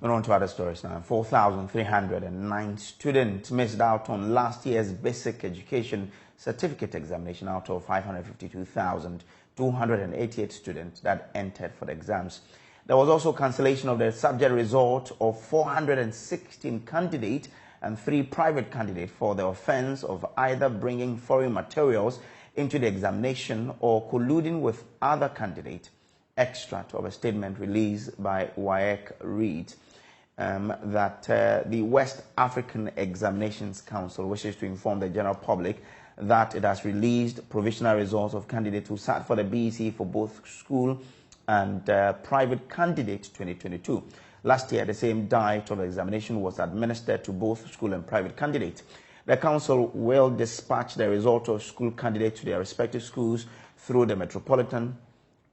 Moving on to other stories now. 4,309 students missed out on last year's basic education certificate examination out of 552,288 students that entered for the exams. There was also cancellation of the subject result of 416 candidates and 3 private candidates for the offense of either bringing foreign materials into the examination or colluding with other candidates. Extract of a statement released by WAEC reads that the West African Examinations Council wishes to inform the general public that it has released provisional results of candidates who sat for the BEC for both school and private candidate 2022. Last year, the same diet of examination was administered to both school and private candidates. The council will dispatch the result of school candidates to their respective schools through the Metropolitan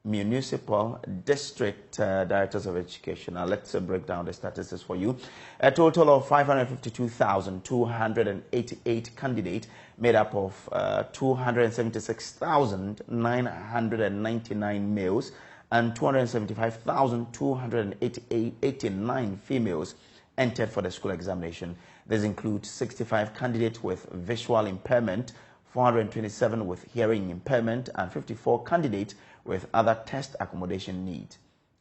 Municipal District Directors of Education. Now let's break down the statistics for you. A total of 552,288 candidates made up of 276,999 males and 275,289 females entered for the school examination. This includes 65 candidates with visual impairment, 427 with hearing impairment, and 54 candidates with other test accommodation needs.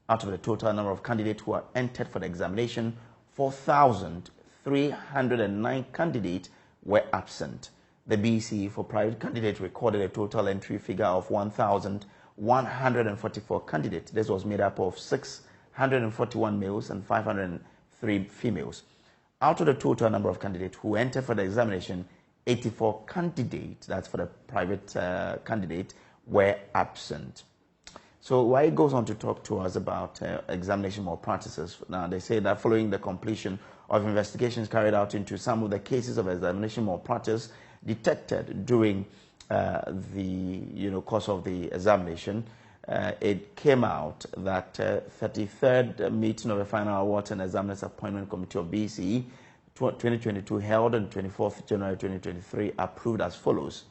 Out of the total number of candidates who are entered for the examination, 4,309 candidates were absent. The BEC for private candidates recorded a total entry figure of 1,144 candidates. This was made up of 641 males and 503 females. Out of the total number of candidates who entered for the examination, 84 candidates, that's for the private candidate, were absent. So WAEC goes on to talk to us about examination malpractices. Now, they say that following the completion of investigations carried out into some of the cases of examination malpractice detected during the course of the examination, it came out that 33rd meeting of the Final Awards and Examiners Appointment Committee of BEC 2022 held on 24th January 2023 approved as follows.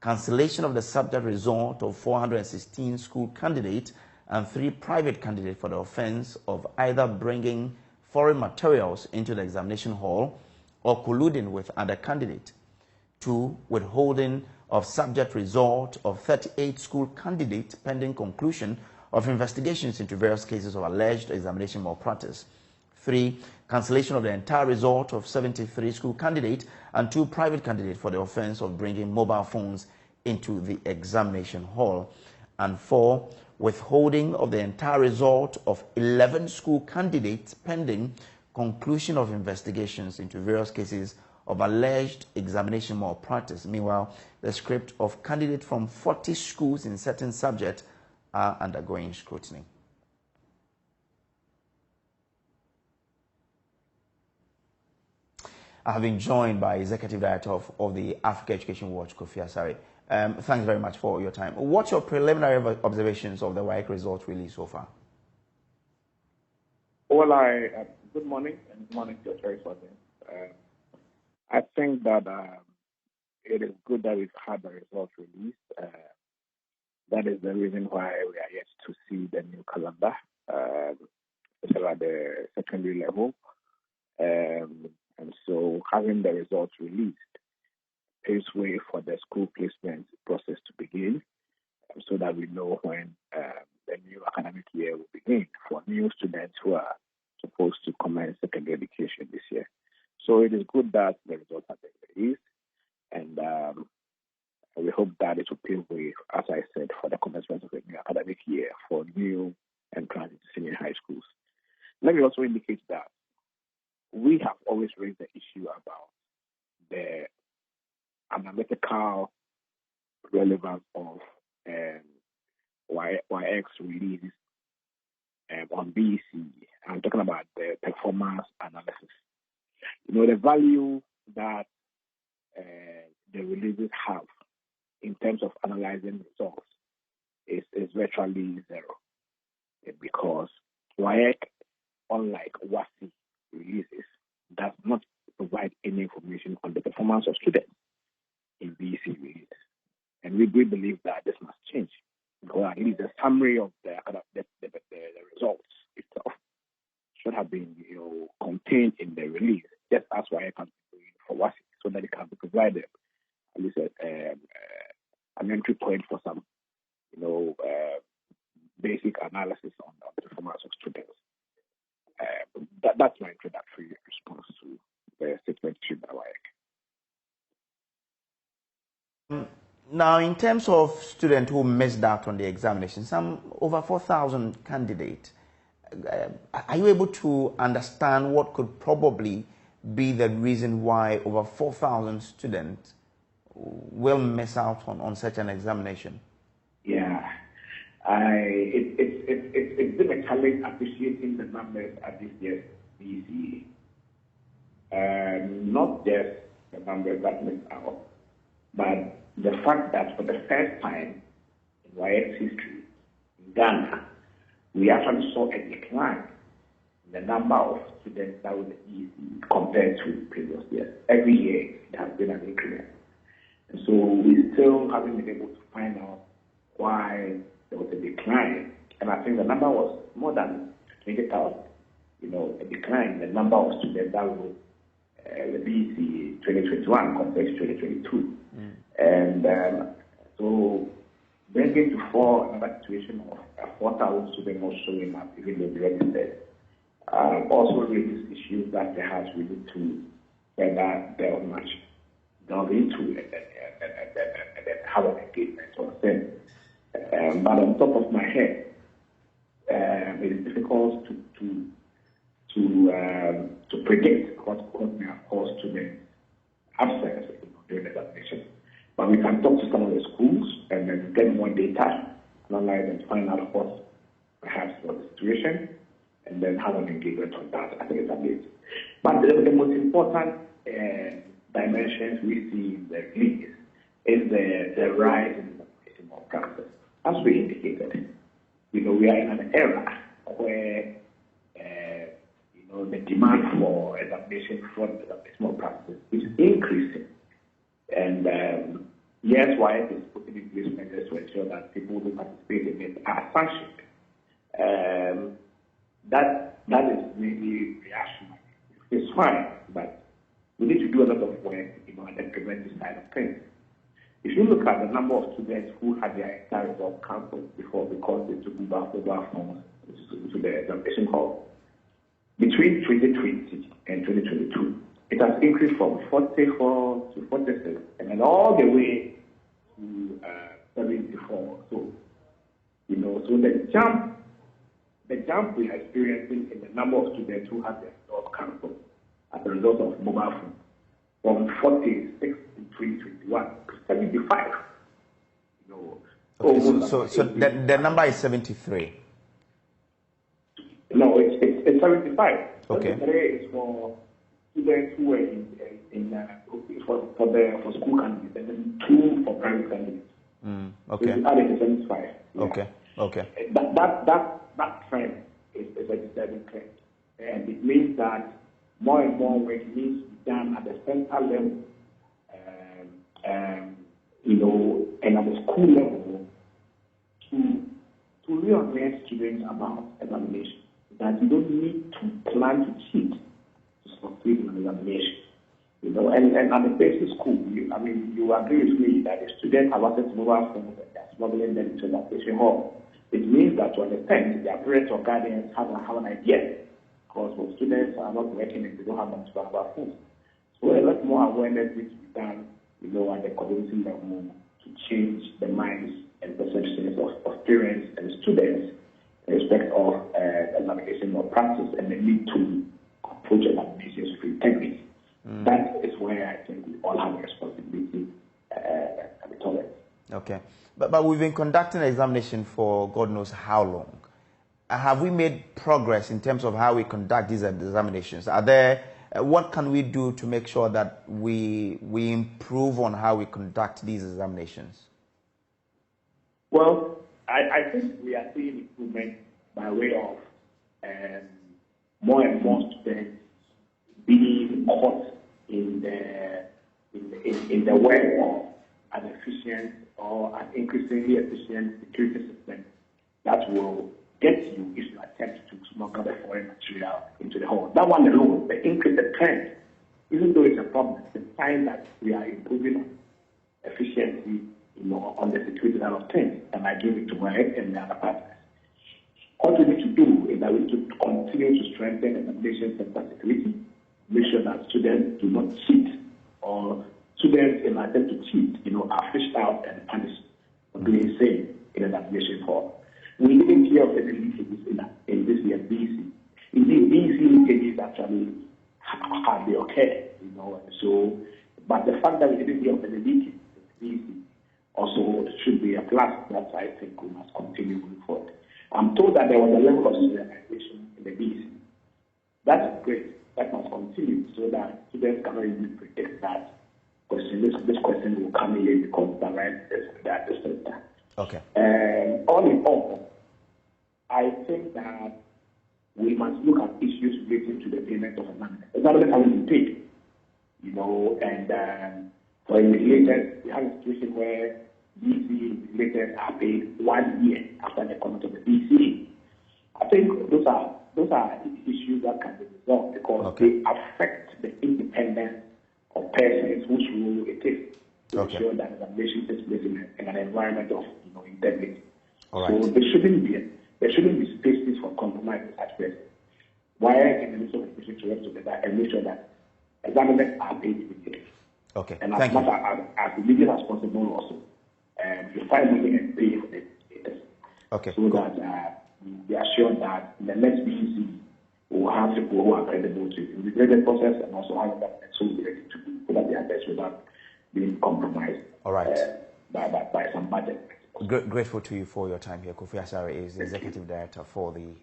Cancellation of the subject result of 416 school candidates and 3 private candidates for the offense of either bringing foreign materials into the examination hall or colluding with other candidates. 2. Withholding of subject result of 38 school candidates pending conclusion of investigations into various cases of alleged examination malpractice. 3. Cancellation of the entire result of 73 school candidates and 2 private candidates for the offense of bringing mobile phones into the examination hall. And 4. Withholding of the entire result of 11 school candidates pending conclusion of investigations into various cases of alleged examination malpractice. Meanwhile, the script of candidates from 40 schools in certain subjects are undergoing scrutiny. I have been joined by Executive Director of the Africa Education Watch, Kofi Asare. Thanks very much for your time. What's your preliminary observations of the WAEC results released so far? Well, good morning, and good morning to your choice audience. I think that it is good that we've had the results released. That is the reason why we are yet to see the new calendar, especially at the secondary level. And so having the results released paves way for the school placement process to begin, so that we know when the new academic year will begin for new students who are supposed to commence secondary education this year. So it is good that the results have been released, and we hope that it will pave way, as I said, for the commencement of the new academic year for new entrants into senior high schools. Let me also indicate that we have always raised the issue about the analytical relevance of WAEC release on BEC. I'm talking about the performance analysis. The value that the releases have in terms of analyzing results is virtually zero, because WAEC, unlike WASSCE releases, does not provide any information on the performance of students in BEC releases. And we believe that this must change, because it is a summary of the results itself should have been, contained in the release, just as WAEC has been doing for WASI, so that it can be provided at least an entry point for some, basic analysis on the performance of students. That's my introductory response to the statement issued by WAEC. Now, in terms of students who missed out on the examination, some over 4,000 candidates, are you able to understand what could probably be the reason why over 4,000 students will miss out on such an examination? Yeah, it's been a challenge appreciating the numbers at this year's BCA. Not just the numbers that missed out, but the fact that for the first time in WAEC's history in Ghana, we actually saw a decline in the number of students that were easy compared to previous years. Every year, there has been an increment. And so we still haven't been able to find out why there was a decline. And I think the number was more than 20,000, a decline in the number of students that were the BC 2021 compared to 2022. And so bringing to fore another situation of 4,000 students not showing up, even though they registered, also raises issues that perhaps we need to further delve into and then have an engagement or thing. But on top of my head, it is difficult to predict what may have caused students absence during the examination. But we can talk to some of the schools and then get more data, analyze and find out what perhaps was the situation, and then have an engagement on that. I think it's amazing. But the most important dimensions we see in the release is the rise in the examination malpractice. As we indicated, we are in an era where the demand for examination fraud and examination malpractice is increasing. And yes, WAEC is putting in place measures to ensure that people who participate in it are sanctioned. That is really reactionary. It's fine, but we need to do a lot of work, at the preventive side of things. If you look at the number of students who had their entire result cancelled before because they took mobile phones to the examination hall, between 2020 and 2022, it has increased from 44 to 46, and then all the way to 74. So, so the jump we are experiencing in the number of students who have their results cancelled as a result of mobile phone from 46 in 2021 to 75. Okay, so the number is 73. No, it's 75. Okay. 73 is for students who were for school candidates, and then 2 for private candidates. Okay. So added to 75. Yeah. Okay. That trend is a disturbing trend, and it means that more and more work needs to be done at the center level, and at the school level to reorient students about examination. That you don't need to plan to cheat to succeed in an examination. And at the basic school, you agree with me that if students have access to mobile phones and they're smuggling them to the examination hall, it means that to an extent their parents or guardians have an idea, because most students are not working and they don't have much mobile phones. So a lot more awareness needs to be done, at the community level to change the minds and perceptions of parents and students in respect of examination or practice and the need to approach examinations with integrity. That is where I think we all have a responsibility at the toilet. Okay. But we've been conducting an examination for God knows how long. Have we made progress in terms of how we conduct these examinations? What can we do to make sure that we improve on how we conduct these examinations? Well, I think we are seeing improvement by way of more and more students being caught in the web of an efficient or an increasingly efficient security system that will get you if you attempt to smuggle the foreign material into That one alone, the increase, the trend, even though it's a problem, it's a sign that we are improving efficiency, on the security side of things. And I give it to my head and the other partners. What we need to do is that we need to continue to strengthen examination center security, make sure that students do not cheat, or students in an attempt to cheat, are fished out and punished for doing the same in an examination hall. We didn't hear of any leakages in this year's BC. Indeed, these leakages actually hardly occurred, So, but the fact that we didn't hear of any leakages in BC also should be a plus that I think we must continue moving forward. I'm told that there was a level of serialization in the BC. That's great. That must continue so that students cannot even predict that question. This question will come in because that is that. Okay. All in all, I think that we must look at issues relating to the payment of examiners. Examiners haven't been paid, and for invigilators, we have a situation where BC invigilators are paid 1 year after the comment of the BC. I think those are issues that can be resolved because they affect the independence of persons whose role it is to ensure that examination takes place in an environment of integrity. All right. So there shouldn't be spaces for compromise in such persons. Why in the midst of education to work together and make sure that examiners are paid immediately. Okay. And as much as immediate as possible also. You find money and pay for it. Okay. So that we are sure that in the next BEC we will have people who are credible to integrate the process and also have that so ready to put up their best without being compromised. All right. By some budget. Grateful to you for your time here. Kofi Asare is the Executive Director for the